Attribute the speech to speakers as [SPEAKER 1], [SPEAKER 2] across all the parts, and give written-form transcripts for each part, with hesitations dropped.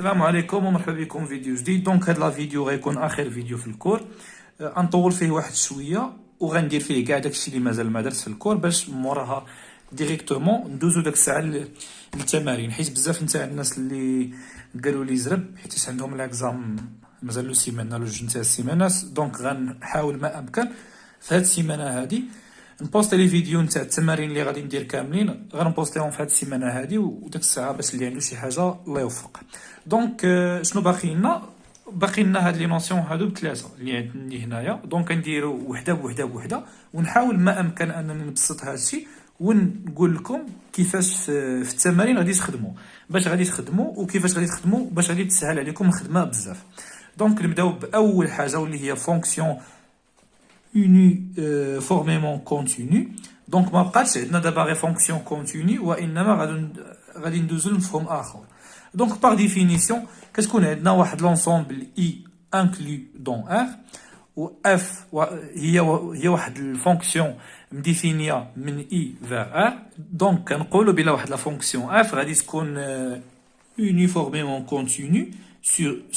[SPEAKER 1] السلام عليكم ومرحبا بكم في فيديو جديد. دونك هاد لا فيديو غيكون اخر فيديو في الكور. غنطول فيه واحد شويه وغندير فيه كاع داكشي اللي مازال ما درتش في الكور باش موراها ديريكتومون ندوزو داك الساعه للتمارين، حيت بزاف نتاع الناس اللي قالوا لي زرب حيت عندهم لاكزام مازال لو سيمانه لو جوج نتاع السيمانات. دونك غنحاول ما امكن في هاد السيمانه هادي نبوستي لي فيديو نتاع التمارين اللي غادي ندير كاملين، غنبوستيهم في هاد السيمانه هادي وداك الساعه باش اللي عنده شي حاجه الله يوفق. دونك شنو باقي لنا هاد لي نوسيون هادو بثلاثه اللي عندي هنايا. دونك نديرو وحده بوحده بوحده ونحاول ما امكن انني نبسط هادشي ونقول لكم كيفاش في التمارين غادي تخدموا، باش غادي تخدموا وكيفاش غادي تخدموا باش غادي تسهل عليكم الخدمه بزاف. دونك نبداو باول حاجه واللي هي فونكسيون uniformément continu. دونك ما بقاتش عندنا دابا غير فونكسيون كونتيني، وانما غادي ندوزو لمفهوم اخر. دونك باغ ديفينيسيون كتكون عندنا واحد لونسومبل اي انكلو دون ار، و اف هي واحد الفونكسيون مديفينيه من اي فير ار. دونك كنقولوا بلا واحد لا فونكسيون اف غادي تكون uniformément continu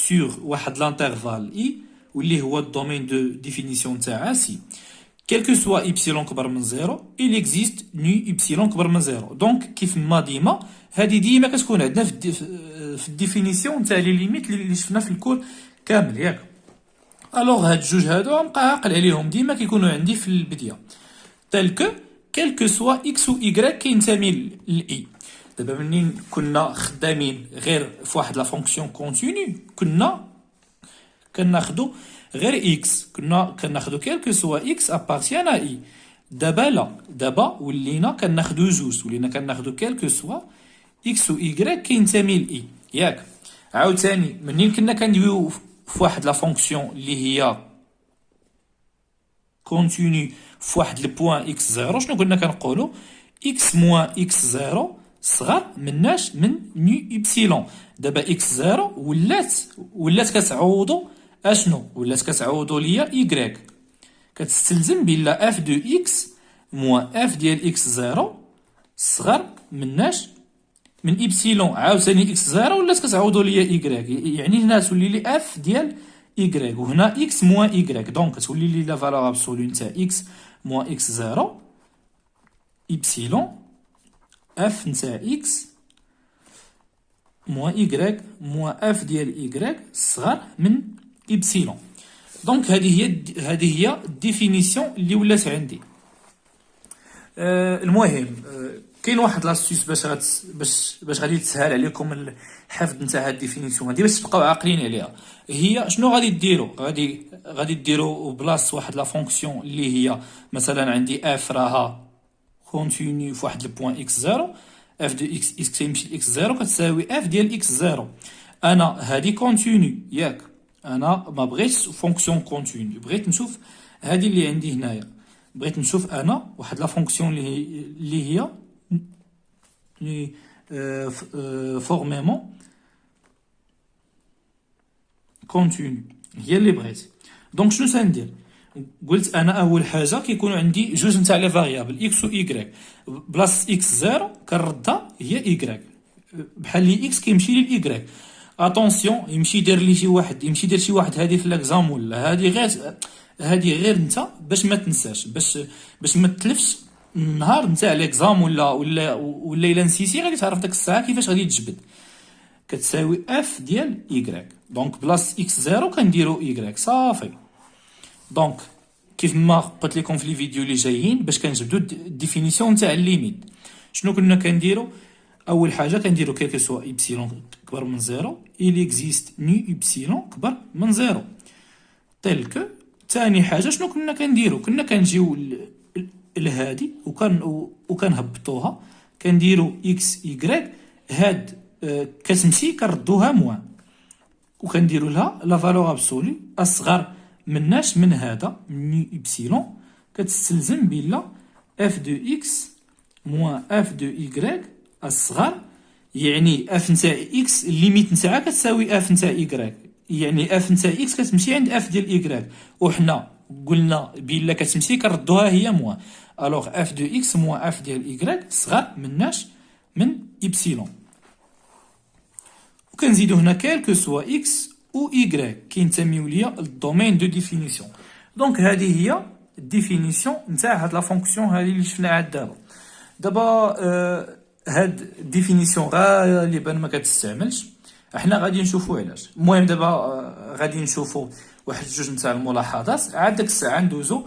[SPEAKER 1] sur واحد لانترفال اي واللي هو الدومين دو ديفينيسيون تاعها سي. quel que soit y كبر من زيرو il existe nu y كبر من زيرو. دونك كيف ما ديما هذه ديما كتكون عندنا في الديفينيسيون تاع لي ليميت اللي شفنا في الكور كامل، ياك؟ الوغ هاد الجوج هادو غنبقى عاقل عليهم ديما كيكونوا عندي في البدايه، تال كو quel que soit x و y كينتمي لاي. دابا منين كنا خدامين غير في واحد لا فونكسيون كونتينيو كناخدو غير اكس، كناخدو كيلكو سوا اكس ابارتيان ا اي. دابا لا، دابا ولينا كناخدو جوج، ولينا كناخدو كيلكو سوا اكس و ايكغيك كينتمي لاي، ياك؟ عاوتاني منين كنا كندويو في واحد لا فونكسيون اللي هي كونتيني في واحد البوان اكس زيرو، شنو قلنا كنقولو؟ اكس موان اكس زيرو صغر مناش من نيو ايبسيلون. دابا اكس زيرو ولات كتعوضو اشنو؟ ولات كتعوضو ليا ايكغيك، كتستلزم بلا اف دو اكس موان اف ديال اكس زيرو صغر مناش من ايبسيلون. عاوتاني اكس زيرو ولات كتعوضو ليا ايكغيك، يعني هنا تولي لي اف ديال ايكغيك وهنا اكس موان ايكغيك. دونك كتولي لي لا فالور ابسولو نتاع اكس موان اكس زيرو ايبسيلون اف نتاع اكس موان ايكغيك موان اف ديال ايكغيك صغر من إبسيلون. دونك هذه هي الديفينيسيون اللي ولات عندي. المهم كاين واحد لاستيس باش غادي تسهل عليكم الحفظ نتاع هاد الديفينيسيون هادي باش تبقاو عاقلين عليها. هي شنو غادي ديروا؟ غادي ديروا بلاص واحد لا فونكسيون اللي هي مثلا عندي اف راها كونتينيو في واحد البوان اكس زيرو، اف دو اكس كيمشي لاكس زيرو كتساوي اف ديال اكس زيرو. انا هادي كونتينيو، ياك؟ انا ما بغيتش فونكسيون كونتينيو، بغيت نشوف هذه اللي عندي هنايا، بغيت نشوف انا واحد لا فونكسيون اللي هي فورميمون كونتينيو، هي اللي بغيت. دونك شنو سندير؟ قلت انا اول حاجه كيكونوا عندي جوج نتاع لي فاريابل اكس و ايكغيك، بلاص اكس زيرو كنردها هي ايكغيك، بحال لي اكس كيمشي لي الايكغيك. اتونسيون يمشي يدير لي شي واحد هادي في الاكزام ولا هادي غير انت باش ما تنساش، باش ما تلفش النهار نتاع الاكزام ولا الا نسيتي غادي تعرف داك الساعه كيفاش غادي تجبد. كتساوي اف ديال ايكغيك، دونك بلاص اكس زيرو كنديرو ايكغيك صافي. دونك كيف ما قلت لكم في لي فيديو اللي جايين باش كنجبدو الديفينيسيون تاع الليميت، شنو كنا كنديرو؟ اول حاجه كنديرو كيلكو سوا ايبسيلون كبر من زيرو il existe ني ايبسيلون كبر من زيرو، تيل كو. ثاني حاجه شنو كنا كنديرو؟ كنا كنجيو لهادي وكنهبطوها كنديرو اكس ايكغيك، هاد كتمشي كنردوها موان وكنديرو لها لا فالور ابسولو اصغر مناش من هذا من ني ايبسيلون، كتستلزم بلا اف دو اكس موان اف دو ايكغيك الصغر، يعني اف نتاع اكس الليميت نتاعها كتساوي اف نتاع ايكغيك، يعني اف نتاع اكس كتمشي عند اف ديال ايكغيك، وحنا قلنا بلا كتمشي كنردوها هي موان. الوغ اف دو اكس موان اف ديال ايكغيك صغر مناش من ايبسيلون، وكنزيدو هنا كيل كو سوا اكس و ايكغيك كينتميو ليا للدومين دو ديفينيسيون. دونك هذه هي الديفينيسيون نتاع هاد لا فونكسيون هذه اللي شفناها دابا هاد الديفينيسيون غالبا ما كتستعملش، احنا غادي نشوفو علاش. المهم دابا غادي نشوفو واحد جوج نتاع الملاحظات، عاد داك الساعه ندوزو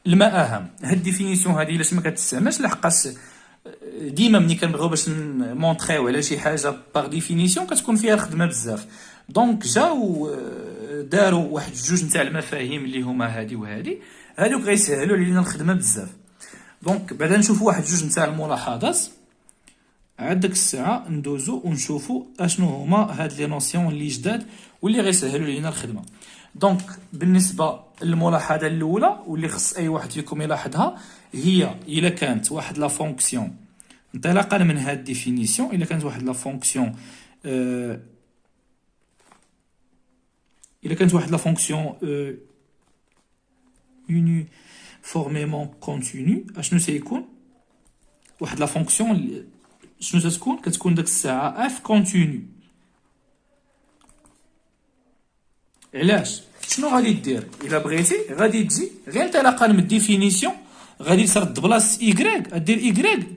[SPEAKER 1] لما اهم. هاد الديفينيسيون هادي علاش ما كتستعملش؟ لحقاش ديما ملي كنبغيو باش نمونطريو على شي حاجه باغ ديفينيسيون كتكون فيها الخدمه بزاف، دونك جاو داروا واحد جوج نتاع المفاهيم اللي هما هادي وهادي، هادوك غيسهلوا علينا الخدمه بزاف. دونك بعدا نشوفوا واحد جوج نتاع الملاحظات، عاد داك الساعه ندوزو ونشوفوا اشنو هما هاد لي نوسيون اللي جداد واللي غيسهلوا لينا الخدمه. دونك بالنسبه للملاحظه الاولى واللي خص اي واحد فيكم يلاحظها، هي الا كانت واحد لا فونكسيون انطلاقا من هاد ديفينيسيون، الا كانت واحد لا فونكسيون uniformément continue، اشنو سيكون واحد لا فونكسيون شنو تتكون؟ كتكون داك الساعه اف كونتينيو. علاش؟ شنو غادي دير؟ الا بغيتي غادي تجي غير انطلاقا من الديفينيسيون غادي ترد بلاصه ايكغيك، دير ايكغيك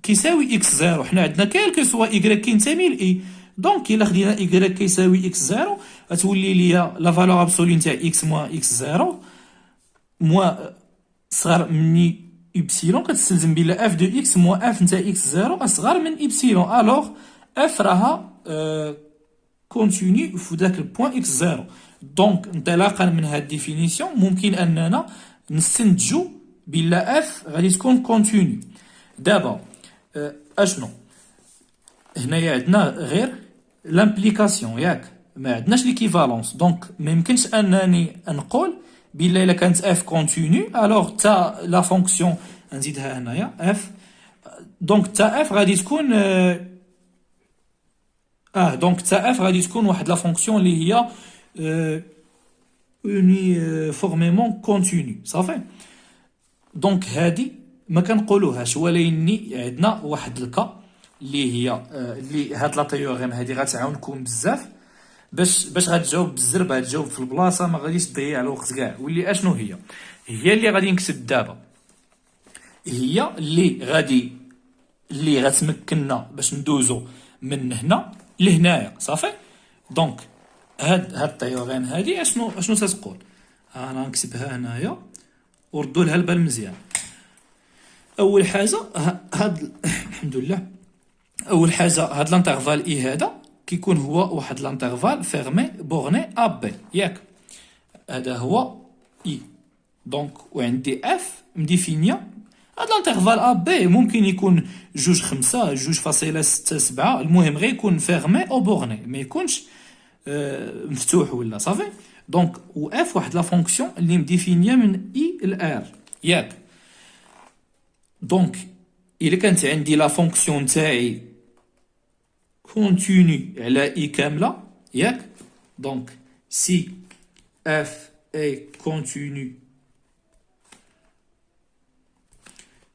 [SPEAKER 1] كيساوي اكس زيرو. حنا عندنا كالكو سوا ايكغيك كينتمي لاي، دونك الا خدينا ايكغيك كيساوي اكس زيرو غتولي ليا لا فالور ابسولي نتاع اكس موان اكس زيرو موان صغر من إبسيلون، كتستلزم بلا اف دو اكس موان اف نتاع اكس زيرو اصغر من إبسيلون، الوغ اف راها كونتيني في داك البوان اكس زيرو. دونك انطلاقا من هاد ديفينيسيون ممكن اننا نستنتجو بلا اف غادي تكون كونتيني. دابا اشنو هنايا عندنا غير لامبليكاسيون ياك، ما عندناش ليكيفالونس، دونك ما يمكنش انني نقول بلا الا كانت اف كونتينيو الوغ تا لا فونكسيون نزيدها هنايا اف، دونك تا اف غادي تكون دونك تا اف غادي تكون واحد لا فونكسيون اللي هي uniformément كونتينيو صافي. دونك هادي ما كنقولوهاش، ولكن عندنا واحد الكا اللي هي اللي هاد لا تيوريم هادي غتعاونكم بزاف باش غتجاوب بالزربه، تجاوب في البلاصه، ما غاديش تضيع الوقت كاع. واللي اشنو هي اللي غادي نكتب دابا، هي اللي غتمكننا باش ندوزو من هنا لهنايا صافي. دونك هاد التيوريم هادي اشنو تتقول؟ انا نكتبها هنايا وردوا لها البال مزيان. اول حاجه هاد الحمد لله، اول حاجه هاد لانترفال اي هذا كيكون هو واحد لانترفال فيرمي بورني ا بي ياك، هذا هو اي. دونك وعندي اف مديفينيا هاد لانترفال ا بي، ممكن يكون 2.5 2.67، المهم غير يكون فيرمي او بورني، ما يكونش مفتوح ولا صافي. دونك و اف واحد لا فونكسيون اللي مديفينيا من اي لار ياك. دونك الا كانت عندي لا فونكسيون تاعي كونتيني على اي كامله ياك، دونك سي اف اي كونتيني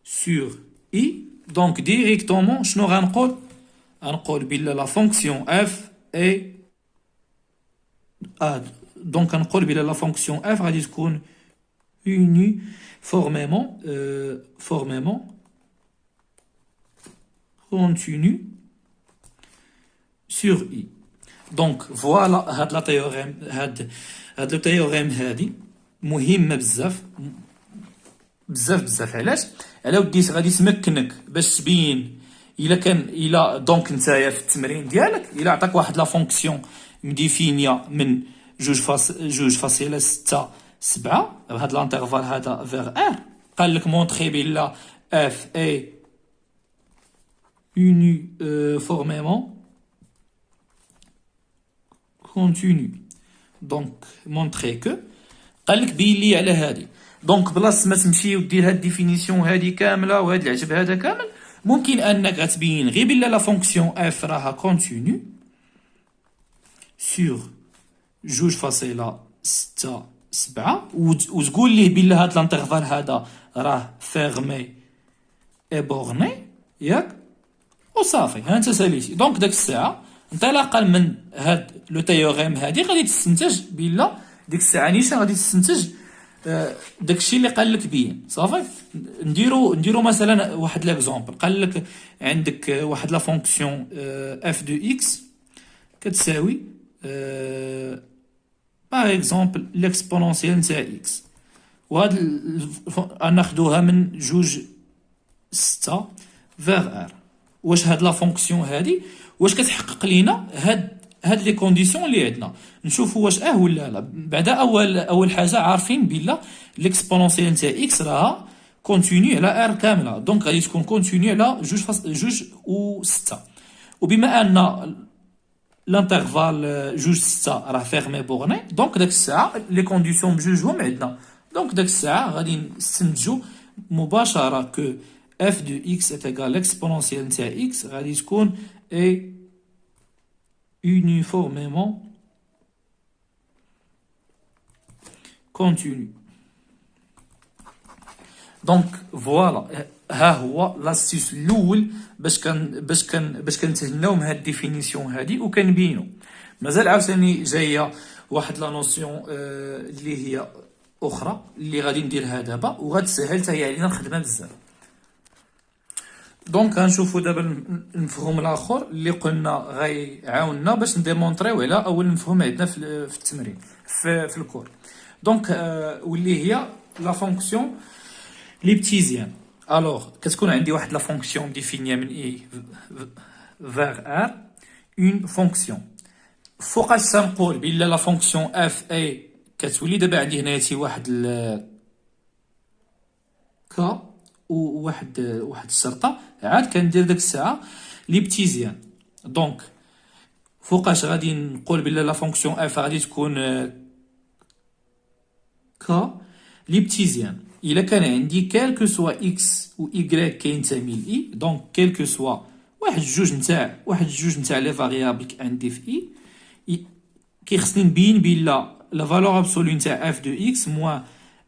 [SPEAKER 1] سور اي، دونك ديريكتومون شنو غنقول بلا لا فونكسيون اف اي دونك غنقول بلا لا فونكسيون اف غادي تكون uniformément continue sur I. دونك فوالا هاد لا تيوريم هاد التيوريم هادي مهمه بزاف. علاش؟ على وديت غادي تمكنك باش تبين الا دونك نتايا في التمرين ديالك الا عطاك واحد لا فونكسيون مديفينيا من 2.67 بهاد لانترفال هذا فيغ ار، قال لك مونطري بلا اف اي uniformément continue. دونك مونطري كو قال لك بين لي على هادي. دونك بلاصه ما تمشي ودير هاد الديفينيسيون هادي كامله وهاد العجب هذا كامل، ممكن انك غتبين غير بلا لا فونكسيون اف راها كونتينيو سور 2.67 وتقول ليه بلا هاد لانترفال هذا راه فيرمي اي بورني ياك وصافي، ها انت ساليتي. دونك داك الساعه انطلاقا من هاد لو تيوغيم هادي غادي تستنتج بلا ديك الساعه نيشان غادي تستنتج داكشي اللي قال لك بين صافي. نديرو مثلا واحد ليكزومبل. قال لك عندك واحد لا فونكسيون اف دو اكس كتساوي باغ اكزومبل ليكسبونونسيال نتاع اكس، وهاد ناخدوها من جوج 6 فيغ ار. واش هاد لا فونكسيون هادي واش كتحقق لينا هاد لي كونديسيون اللي عندنا؟ نشوفوا واش ولا لا. بعدا اول حاجه عارفين بلا ليكسبونونسيال نتاع اكس راها كونتينيو على ار كامله، دونك غادي تكون كونتينيو على جوج و 6. وبما ان لانترفال جوج 6 راه فيرمي بورني، دونك داك الساعه لي كونديسيون بجوجهم عندنا. دونك داك الساعه غادي نستنتجوا مباشره كو f de x est égal à l'exponentielle نتاع x غادي تكون est uniformément continue. دونك فوالا ها هو لاستيس الاول باش كنتهناو من هاد الديفينيسيون هادي وكنبينو. مازال عاوتاني جايه واحد لا نوسيون اللي هي اخرى اللي غادي نديرها دابا وغتسهل حتى هي علينا الخدمه بزاف. دونك غنشوفو دابا المفهوم الاخر اللي قلنا غيعاوننا باش نديمونطريو على اول مفهوم عندنا في التمرين في الكور. دونك واللي هي لا فونكسيون ليبتيزيان. الوغ كتكون عندي واحد لا فونكسيون ديفينيه من اي فيغ ار اون فونكسيون. فوقاش تنقول بلا لا فونكسيون اف اي كتولي دابا عندي هنايا واحد كا وواحد الشرطه عاد كندير داك الساعه ليبتيزيان. دونك فوقاش غادي نقول بلا لا فونكسيون اف غادي تكون كا ليبتيزيان الا كان عندي كالكو سوا اكس و ايغريك كينتمي لاي. دونك كالكو سوا واحد جوج نتاع لي فاريابل عندي في اي كيخصني نبين بلا لا فالور ابسولو نتاع اف دو اكس موان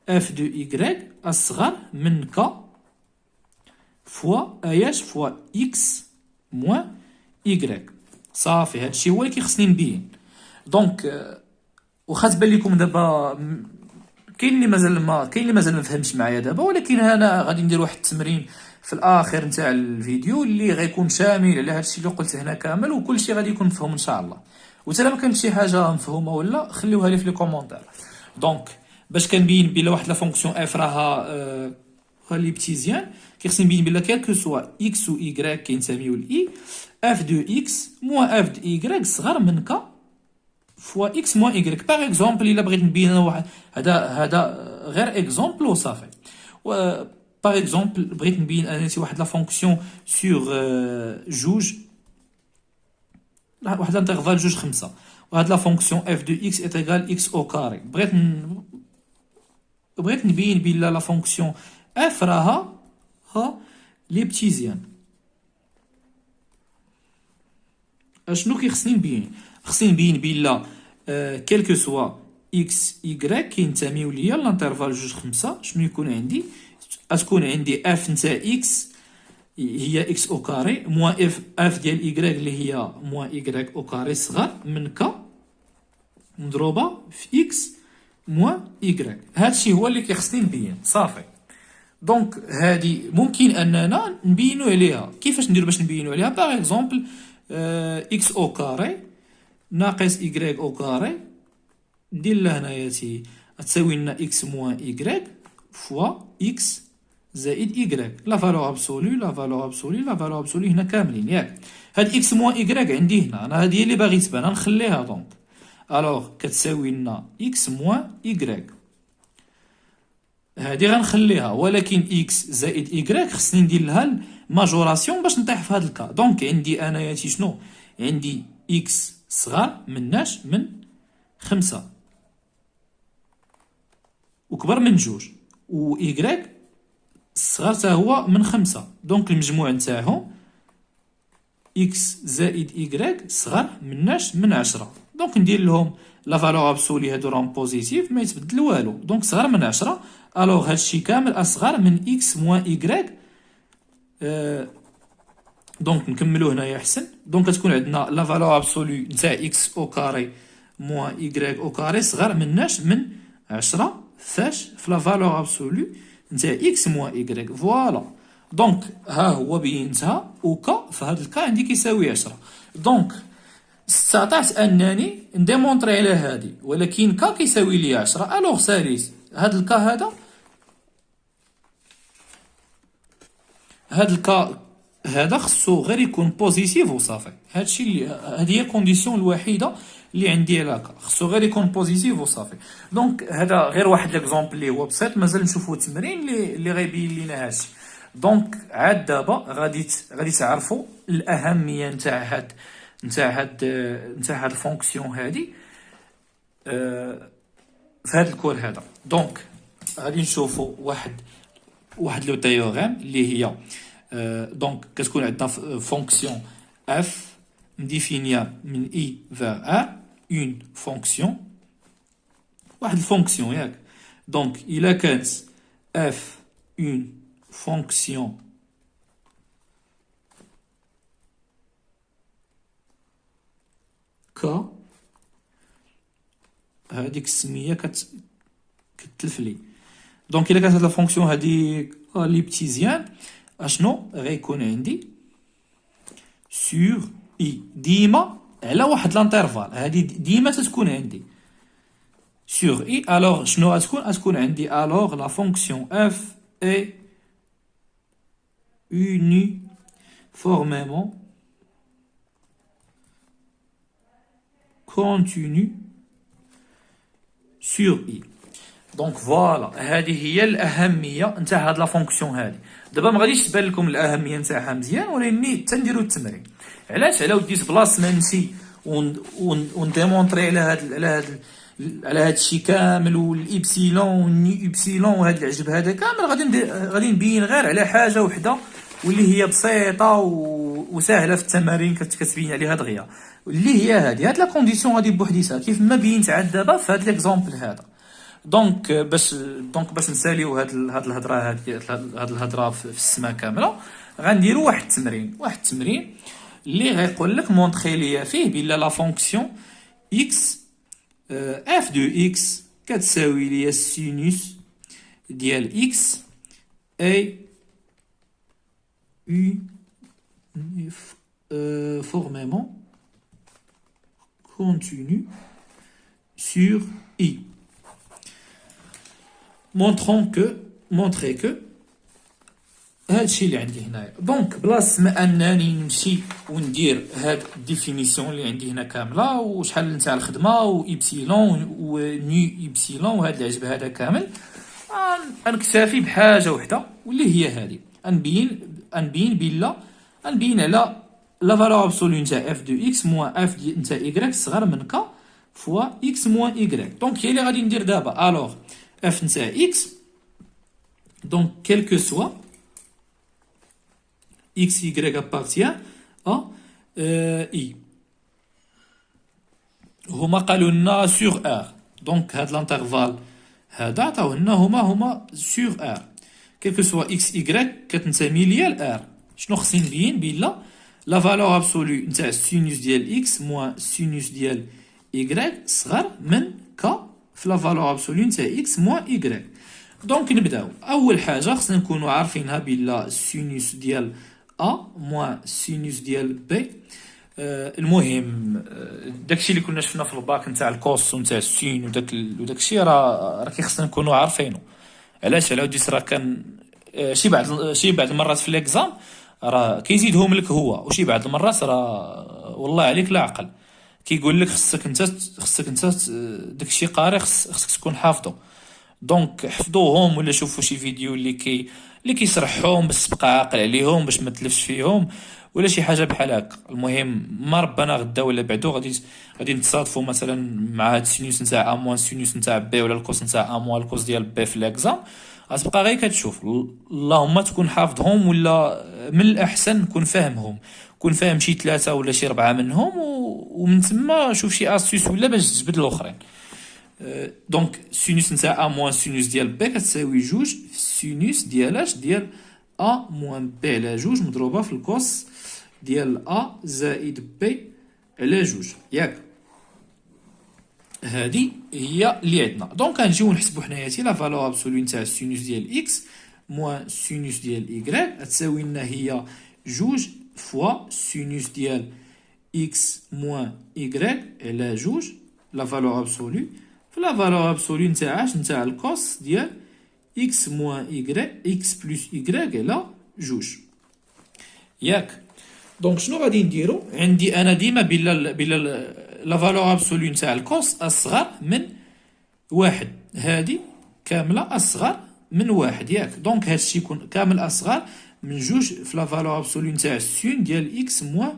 [SPEAKER 1] اف دو ايغريك اصغر من كا فوا اياش فوا اكس موان ايغريك. صافي هادشي هو اللي كيخصني نبين. دونك واخا تبان لكم دابا كاين اللي مازال ما فهمش معايا دابا، ولكن انا غادي ندير واحد التمرين في الاخر نتاع الفيديو اللي غيكون شامل على هادشي اللي قلت هنا كامل، وكلشي غادي يكون مفهوم ان شاء الله. وتا ما كانت شي حاجه مفهومه ولا خليوها لي في لي كومونتير. دونك باش كنبين بلا واحد لا فونكسيون اف راها ليبتيزيان كيخصني نبين بلا كالكو سوا اكس و ايغريك كينتميو لاي اف دو اكس موان اف دو ايغريك صغر من كا فوا اكس موان ايغريك. باغ اكزومبل الا بغيت نبين واحد هذا غير اكزومبل وصافي. باغ اكزومبل بغيت نبين انا واحد لا فونكسيون سور جوج واحد انترفال جوج 5 وهاد لا فونكسيون اف دو اكس ايت ايغال اكس او كاري. بغيت نبين بلا لا فونكسيون اف راها ليبتيزيان. اشنو كيخصني نبين؟ خصني نبين بلا كالكو سوا اكس ايغريك كينتميو ليا لانترفال جوج 5 شنو يكون عندي؟ غتكون عندي اف نتاع اكس هي اكس او كاري موان اف ديال ايغريك اللي هي موان ايغريك او كاري صغر من كا مضروبه في اكس موان ايغريك. هادشي هو اللي كيخصني نبين. صافي. دونك هادي ممكن اننا نبينو عليها. كيفاش نديرو باش نبينو عليها؟ باغ اكزومبل اكس او كاري ناقص ايغريك او كاري ندير لها هنايا تساوي لنا اكس موان ايغريك فوا اكس زائد ايغريك. لا فالور ابسولو هنا كاملين ياك. هاد اكس موان ايغريك عندي هنا انا هادي اللي باغي تبان نخليها. دونك الوغ كتساوي لنا اكس موان ايغريك هادي غنخليها، ولكن اكس زائد ايغريك خصني ندير لها الماجوراسيون باش نطيح في هاد الكا. دونك عندي انايا شنو؟ عندي اكس صغار مناش من 5 وكبر من جوج و ايغريك صغار حتى هو من 5. دونك المجموع نتاعهم اكس زائد ايغريك صغار مناش من 10. دونك ندير لهم لا فالور ابسولي هادو راهم بوزيتيف ما يتبدل والو. دونك صغار من 10. الوغ هادشي كامل اصغر من اكس موان ايغريك دونك نكملو هنايا احسن. دونك كتكون عندنا لا فالور ابسولو نتاع اكس او كاري موان ايكغيك او كاري صغر مناش من 10 فاش في لا فالور ابسولو نتاع اكس موان ايكغيك. فوالا دونك ها هو بينتها وكا في هاد الكا عندي كيساوي 10. دونك استطعت انني نديمونطري على هادي، ولكن كا كيساوي لي 10. الوغ ساليت هاد الكا هاد الكا هذا خصو غير يكون بوزيتيف وصافي. هادشي اللي هادي هي الكونديسيون الوحيده اللي عندي على هكا، خصو غير يكون بوزيتيف وصافي. دونك هذا غير واحد ليكزومبل اللي هو بسيط، مازال نشوفو التمرين اللي غيبين لينا هادشي. دونك عاد دابا غادي تعرفوا الاهميه نتاع هاد الفونكسيون هادي في هاد الكور هذا. دونك غادي نشوفوا واحد لو تيوريم اللي هي دونك كتكون عندنا فونكسيون اف مديفينيا من اي فيغ ار، اون فونكسيون واحد الفونكسيون ياك. دونك الا كانت اف اون فونكسيون ك، هذيك السميه كتلف لي. دونك الا كانت هاد لا فونكسيون هادي ليبتيزيان اشنو غيكون عندي سور اي ديما على واحد لانترفال، هادي ديما تتكون عندي سور اي. الوغ شنو غتكون عندي؟ الوغ لا فونكسيون اف اي uniformément continue sur i. دونك فوالا هذه هي الاهميه نتاع هاد لا فونكسيون هادي. دابا ما غاديش تبان لكم الاهميه نتاعها مزيان، ولكن تنديرو التمرين. علاش؟ على وديت بلاص ما نمشي ونديمونطري على هاد الشيء كامل والايبسيلون والني ايبسيلون وهاد العجب هذا كامل، غادي نبين غير على حاجه وحده واللي هي بسيطه وسهله في التمارين كتبين عليها دغيا، اللي هي هاد لا كونديسيون غادي بوحديتها كيف ما بينت عاد دابا في هاد ليكزومبل هذا. دونك باش نساليو هاد الهضره في السما كامله، غنديروا واحد التمرين اللي غيقول لك مونطري ليا فيه بلا لا فونكسيون اكس اف دو اكس كتساوي ليا السينوس ديال اكس اي uniformément continue sur i. montrer que هادشي اللي عندي هنايا. دونك بلاص ما انني نمشي وندير هاد الديفينيسيون اللي عندي هنا كامله وشحال نتاع الخدمه وايبسيلون وني ايبسيلون وهاد العجب هذا كامل، غنكتفي بحاجه وحده واللي هي هادي. نبين على لا فالور ابسولو نتاع اف دو اكس موان اف نتاع ايكغيك صغر من ك فوا اكس موان ايكغيك. دونك هي اللي غادي ندير دابا. الوغ اف نتاع اكس دونك كيل كو سوا اكس ايكغيك ابارتيان ا اي، هما قالوا لنا سور ار. دونك هاد لانترفال هذا عطاوه لنا هما سور ار كيل كو سوا اكس ايكغيك كتنتمي ليا لار. شنو خصني نبين؟ بلا لا فالور ابسولو نتاع السينوس ديال اكس موان سينوس ديال ايكغيك صغر من ك في لا فالور ابسولو نتاع اكس موان ايكغيك. دونك نبداو. اول حاجه خصنا نكونوا عارفينها بلا سينوس ديال ا موان سينوس ديال بي. المهم داكشي اللي كنا شفنا في الباك نتاع الكوس ونتاع السين وداك الشيء راه خصنا نكونوا عارفينه. علاش؟ على وديت راه كان شي بعض المرات في ليكزام راه كيزيدهم لك هو، وشي بعض المرات راه والله عليك لا عقل كيقول لك خصك انت داكشي قاري خصك تكون حافظه. دونك حفظوهم ولا شوفوا شي فيديو اللي كيشرحهم باش تبقى عاقل عليهم باش ما تلفش فيهم ولا شي حاجه بحال هكا. المهم ما ربنا غدا ولا بعدو غادي نتصادفوا مثلا مع هاد السينوس نتاع ا موان السينوس نتاع بي ولا الكوس نتاع ا موان الكوس ديال بي في ليكزام، غتبقى غير كتشوف. اللهم تكون حافظهم، ولا من الاحسن كون فاهمهم، كون فاهم شي 3 ولا شي 4 منهم ومن تما شوف شي استيس ولا باش تجبد الاخرين. دونك سينوس نتاع ا موان سينوس ديال بي كتساوي جوج في سينوس ديال اش ديال ا موان بي على جوج مضروبه في الكوس ديال أ زائد بي على جوج ياك. هادي هي اللي عندنا. دونك غنجيو نحسبو حنايا لا فالور ابسولو نتاع السينوس ديال اكس موان سينوس ديال إيكغيك تساوي لنا هي جوج فوا سينوس ديال اكس موان إيكغيك على جوج لا فالور ابسولو في لا فالور ابسولو نتاعاش نتاع الكوس ديال اكس موان إيكغيك اكس بلس إيكغيك على جوج ياك. دونك شنو غادي نديرو؟ عندي انا ديما بلا لا فالور ابسولو نتاع الكوس اصغر من واحد، هادي كامله اصغر من واحد ياك. دونك هادشي يكون كامل اصغر من جوج في لا فالور ابسولو نتاع السين ديال اكس موان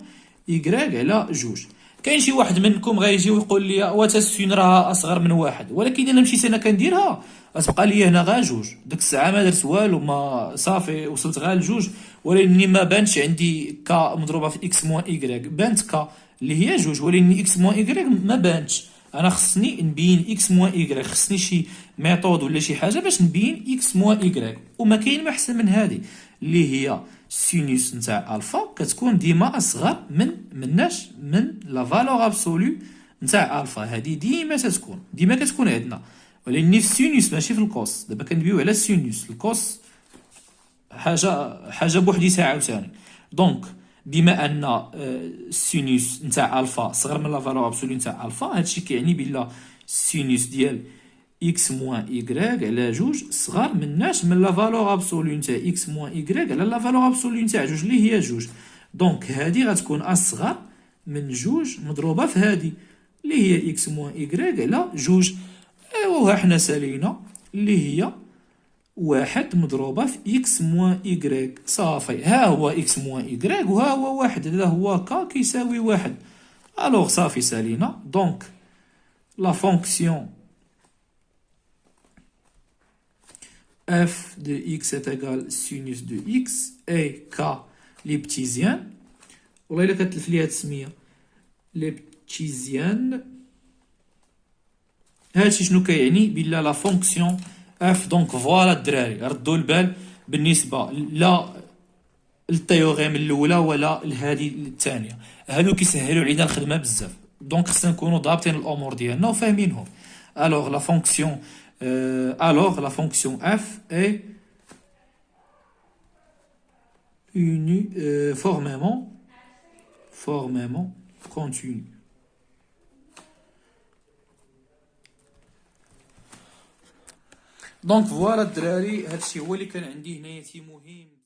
[SPEAKER 1] إيكغيك على جوج. كاين شي واحد منكم غيجي ويقول لي واتا السين راها اصغر من واحد، ولكن الا مشيت انا كنديرها غتبقى لي هنا غا جوج، ديك الساعه ما درت والو، ما صافي وصلت غا لجوج، ولكن ما بانش عندي كا مضروبه في اكس موان إيكغيك، بانت كا اللي هي جوج، ولكن اكس موان إيكغيك ما بانتش. انا خصني نبين اكس موان إيكغيك، خصني شي ميثود ولا شي حاجه باش نبين اكس موان إيكغيك، وما كاين ما احسن من هذه اللي هي سينوس نتاع الفا كتكون ديما اصغر من لا فالور ابسولو نتاع الفا. هذه ديما كتكون عندنا، ولكن في السينوس ماشي في الكوس. دابا كندويو على السينوس، الكوس حاجه بوحديتها عاوتاني. دونك بما ان السينوس نتاع الفا صغر من لا فالور ابسولو نتاع الفا، هادشي كيعني بلا السينوس ديال اكس موان إيكغيك على جوج صغر من لا فالور ابسولو نتاع اكس موان إيكغيك على لا فالور ابسولو نتاع جوج اللي هي جوج. دونك هادي غتكون اصغر من جوج مضروبه في هادي اللي هي اكس موان إيكغيك على جوج. ايوا حنا سالينا اللي هي واحد مضروبة في اكس موان إيكغيك، صافي. ها هو اكس موان إيكغيك وها هو واحد، هذا هو كا كيساوي واحد. الوغ صافي سالينا. دونك لا فونكسيون f de x est égal sinus de x et k ليبتيزيان. والله إلا كتلف لي هاد السمية ليبتيزيان. هادشي شنو كيعني؟ بلا لا فونكسيون اف. دونك فوالا الدراري ردوا البال بالنسبه لا التيوغيم الاولى ولا لهذه الثانيه، هادو كيسهلوا علينا الخدمه بزاف. دونك خصنا نكونوا ضابطين الامور ديالنا وفاهمينهم. الوغ لا فونكسيون اف اي formellement continue. دونك فوالا الدراري هادشي هو اللي كان عندي هنايا مهم.